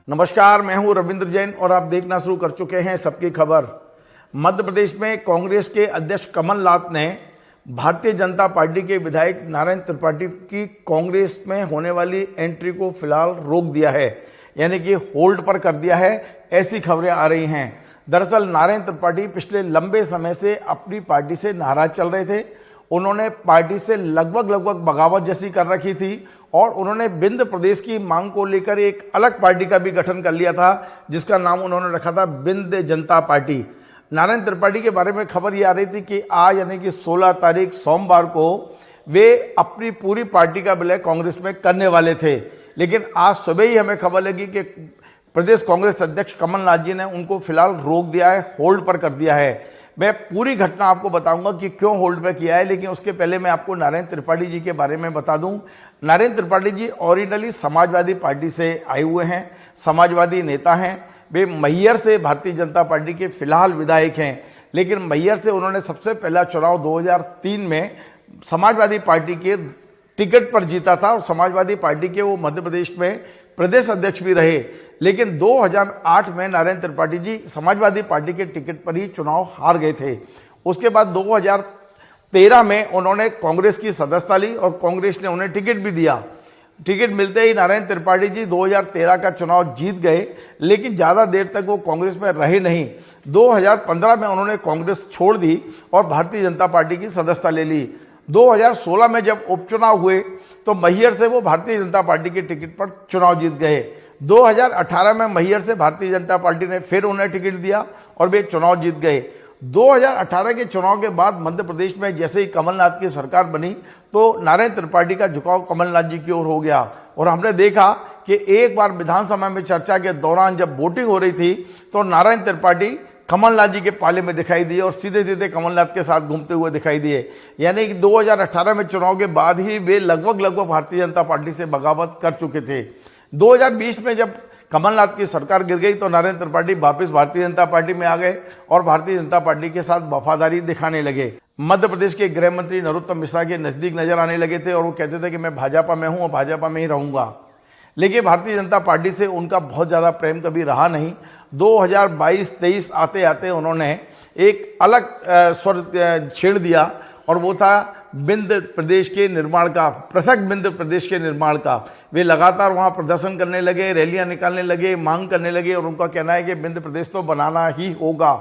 नमस्कार, मैं हूं रविंद्र जैन और आप देखना शुरू कर चुके हैं सबकी खबर। मध्य प्रदेश में कांग्रेस के अध्यक्ष कमलनाथ ने भारतीय जनता पार्टी के विधायक नारायण त्रिपाठी की कांग्रेस में होने वाली एंट्री को फिलहाल रोक दिया है, यानी कि होल्ड पर कर दिया है, ऐसी खबरें आ रही हैं। दरअसल नारायण त्रिपाठी पिछले लंबे समय से अपनी पार्टी से नाराज चल रहे थे। उन्होंने पार्टी से लगभग बगावत जैसी कर रखी थी और उन्होंने विंध्य प्रदेश की मांग को लेकर एक अलग पार्टी का भी गठन कर लिया था, जिसका नाम उन्होंने रखा था विंध्य जनता पार्टी। नारायण त्रिपाठी के बारे में खबर ये आ रही थी कि आज यानी कि 16 तारीख सोमवार को वे अपनी पूरी पार्टी का विलय कांग्रेस में करने वाले थे, लेकिन आज सुबह ही हमें खबर लगी कि प्रदेश कांग्रेस अध्यक्ष कमलनाथ जी ने उनको फिलहाल रोक दिया है, होल्ड पर कर दिया है। मैं पूरी घटना आपको बताऊंगा कि क्यों होल्ड पे किया है, लेकिन उसके पहले मैं आपको नारायण त्रिपाठी जी के बारे में बता दूं। नारायण त्रिपाठी जी ओरिजिनली समाजवादी पार्टी से आए हुए हैं, समाजवादी नेता हैं। वे मैहर से भारतीय जनता पार्टी के फिलहाल विधायक हैं, लेकिन मैहर से उन्होंने सबसे पहला चुनाव 2003 में समाजवादी पार्टी के टिकट पर जीता था और समाजवादी पार्टी के वो मध्य प्रदेश में प्रदेश अध्यक्ष भी रहे। लेकिन 2008 में नारायण त्रिपाठी जी समाजवादी पार्टी के टिकट पर ही चुनाव हार गए थे। उसके बाद 2013 में उन्होंने कांग्रेस की सदस्यता ली और कांग्रेस ने उन्हें टिकट भी दिया। टिकट मिलते ही नारायण त्रिपाठी जी 2013 का चुनाव जीत गए, लेकिन ज़्यादा देर तक वो कांग्रेस में रहे नहीं। 2015 में उन्होंने कांग्रेस छोड़ दी और भारतीय जनता पार्टी की सदस्यता ले ली। 2016 में जब उपचुनाव हुए तो मैहर से वो भारतीय जनता पार्टी के टिकट पर चुनाव जीत गए। 2018 में मैहर से भारतीय जनता पार्टी ने फिर उन्हें टिकट दिया और वे चुनाव जीत गए। 2018 के चुनाव के बाद मध्य प्रदेश में जैसे ही कमलनाथ की सरकार बनी तो नारायण त्रिपाठी का झुकाव कमलनाथ जी की ओर हो गया और हमने देखा कि एक बार विधानसभा में चर्चा के दौरान जब वोटिंग हो रही थी तो नारायण त्रिपाठी कमलनाथ जी के पाले में दिखाई दिए और सीधे सीधे कमलनाथ के साथ घूमते हुए दिखाई दिए। यानी कि 2018 में चुनाव के बाद ही वे लगभग भारतीय जनता पार्टी से बगावत कर चुके थे। 2020 में जब कमलनाथ की सरकार गिर गई तो नारायण त्रिपाठी वापस भारतीय जनता पार्टी में आ गए और भारतीय जनता पार्टी के साथ वफादारी दिखाने लगे। मध्य प्रदेश के गृह मंत्री नरोत्तम मिश्रा के नजदीक नजर आने लगे थे और वो कहते थे कि मैं भाजपा में हूं और भाजपा में ही रहूंगा, लेकिन भारतीय जनता पार्टी से उनका बहुत ज़्यादा प्रेम कभी रहा नहीं। 2022-23 आते आते उन्होंने एक अलग स्वर छेड़ दिया और वो था विंध्य प्रदेश के निर्माण का, पृथक विंध्य प्रदेश के निर्माण का। वे लगातार वहाँ प्रदर्शन करने लगे, रैलियाँ निकालने लगे, मांग करने लगे और उनका कहना है कि विंध्य प्रदेश तो बनाना ही होगा।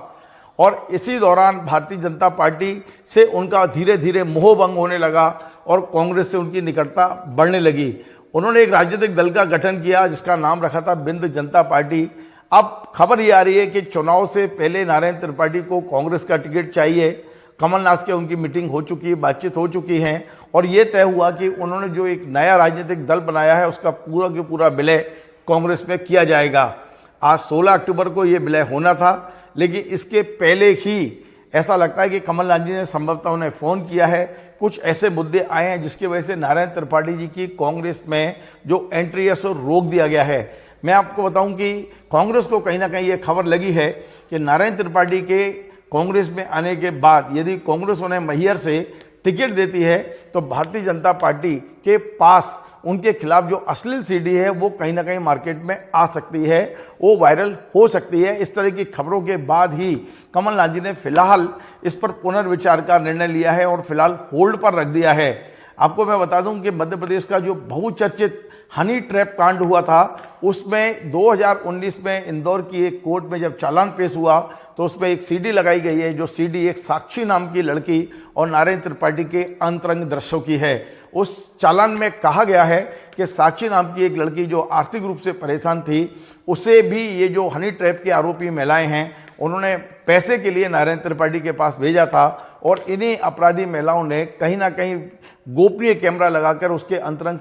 और इसी दौरान भारतीय जनता पार्टी से उनका धीरे धीरे मोहभंग होने लगा और कांग्रेस से उनकी निकटता बढ़ने लगी। उन्होंने एक राजनीतिक दल का गठन किया जिसका नाम रखा था विंध्य जनता पार्टी। अब खबर ये आ रही है कि चुनाव से पहले नारायण त्रिपाठी को कांग्रेस का टिकट चाहिए। कमलनाथ के उनकी मीटिंग हो चुकी है, बातचीत हो चुकी है और ये तय हुआ कि उन्होंने जो एक नया राजनीतिक दल बनाया है उसका पूरा के पूरा विलय कांग्रेस में किया जाएगा। आज 16 अक्टूबर को ये विलय होना था, लेकिन इसके पहले ही ऐसा लगता है कि कमलनाथ जी ने संभवतः उन्हें फ़ोन किया है। कुछ ऐसे मुद्दे आए हैं जिसकी वजह से नारायण त्रिपाठी जी की कांग्रेस में जो एंट्री है सो रोक दिया गया है। मैं आपको बताऊं कि कांग्रेस को कहीं ना कहीं ये खबर लगी है कि नारायण त्रिपाठी के कांग्रेस में आने के बाद यदि कांग्रेस उन्हें मैहर से टिकट देती है तो भारतीय जनता पार्टी के पास उनके खिलाफ जो अश्लील सीडी है वो कहीं ना कहीं मार्केट में आ सकती है, वो वायरल हो सकती है। इस तरह की खबरों के बाद ही कमलनाथ जी ने फिलहाल इस पर पुनर्विचार का निर्णय लिया है और फिलहाल होल्ड पर रख दिया है। आपको मैं बता दूं कि मध्य प्रदेश का जो बहुचर्चित हनी ट्रैप कांड हुआ था उसमें 2019 में इंदौर की एक कोर्ट में जब चालान पेश हुआ तो उसमें एक सीडी लगाई गई है, जो सीडी एक साक्षी नाम की लड़की और नारायण त्रिपाठी के अंतरंग दृश्यों की है। उस चालान में कहा गया है कि साक्षी नाम की एक लड़की जो आर्थिक रूप से परेशान थी, उसे भी ये जो हनी ट्रैप के आरोपी महिलाएं हैं उन्होंने पैसे के लिए नारायण त्रिपाठी के पास भेजा था और इन्हीं अपराधी महिलाओं ने कहीं ना कहीं गोपनीय कैमरा लगाकर उसके अंतरंग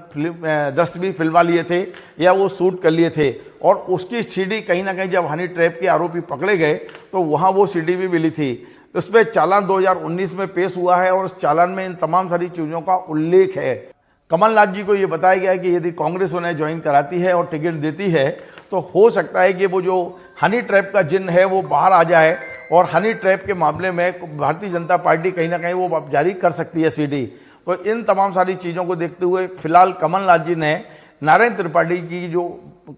दृश्य भी फिल्मा लिए थे या वो शूट कर लिए थे और उसकी सीडी कहीं ना कहीं जब हनी ट्रैप के आरोपी पकड़े गए तो वहाँ वो सीडी भी मिली थी। उसमें चालान 2019 में पेश हुआ है और उस चालान में इन तमाम सारी चीज़ों का उल्लेख है। कमलनाथ जी को ये बताया गया है कि यदि कांग्रेस उन्हें ज्वाइन कराती है और टिकट देती है तो हो सकता है कि वो जो हनी ट्रैप का जिन्न है वो बाहर आ जाए और हनी ट्रैप के मामले में भारतीय जनता पार्टी कहीं ना कहीं वो जारी कर सकती है सीडी। तो इन तमाम सारी चीज़ों को देखते हुए फिलहाल कमलनाथ जी ने नारायण त्रिपाठी की जो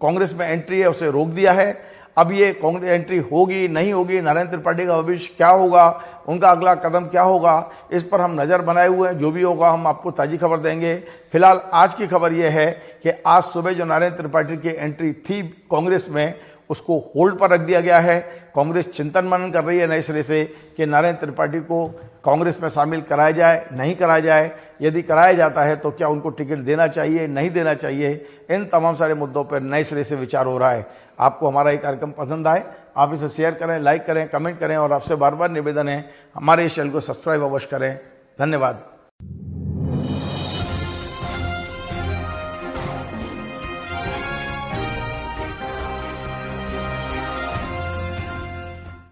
कांग्रेस में एंट्री है उसे रोक दिया है। अब ये कांग्रेस एंट्री होगी नहीं होगी, नारायण त्रिपाठी का भविष्य क्या होगा, उनका अगला कदम क्या होगा, इस पर हम नज़र बनाए हुए हैं। जो भी होगा हम आपको ताज़ी खबर देंगे। फिलहाल आज की खबर यह है कि आज सुबह जो नारायण त्रिपाठी की एंट्री थी कांग्रेस में, उसको होल्ड पर रख दिया गया है। कांग्रेस चिंतन मनन कर रही है नए सिरे से कि नारायण त्रिपाठी को कांग्रेस में शामिल कराया जाए नहीं कराया जाए। यदि कराया जाता है तो क्या उनको टिकट देना चाहिए नहीं देना चाहिए, इन तमाम सारे मुद्दों पर नए सिरे से विचार हो रहा है। आपको हमारा ये कार्यक्रम पसंद आए, आप इसे शेयर करें, लाइक करें, कमेंट करें और आपसे बार बार निवेदन है हमारे इस चैनल को सब्सक्राइब अवश्य करें। धन्यवाद।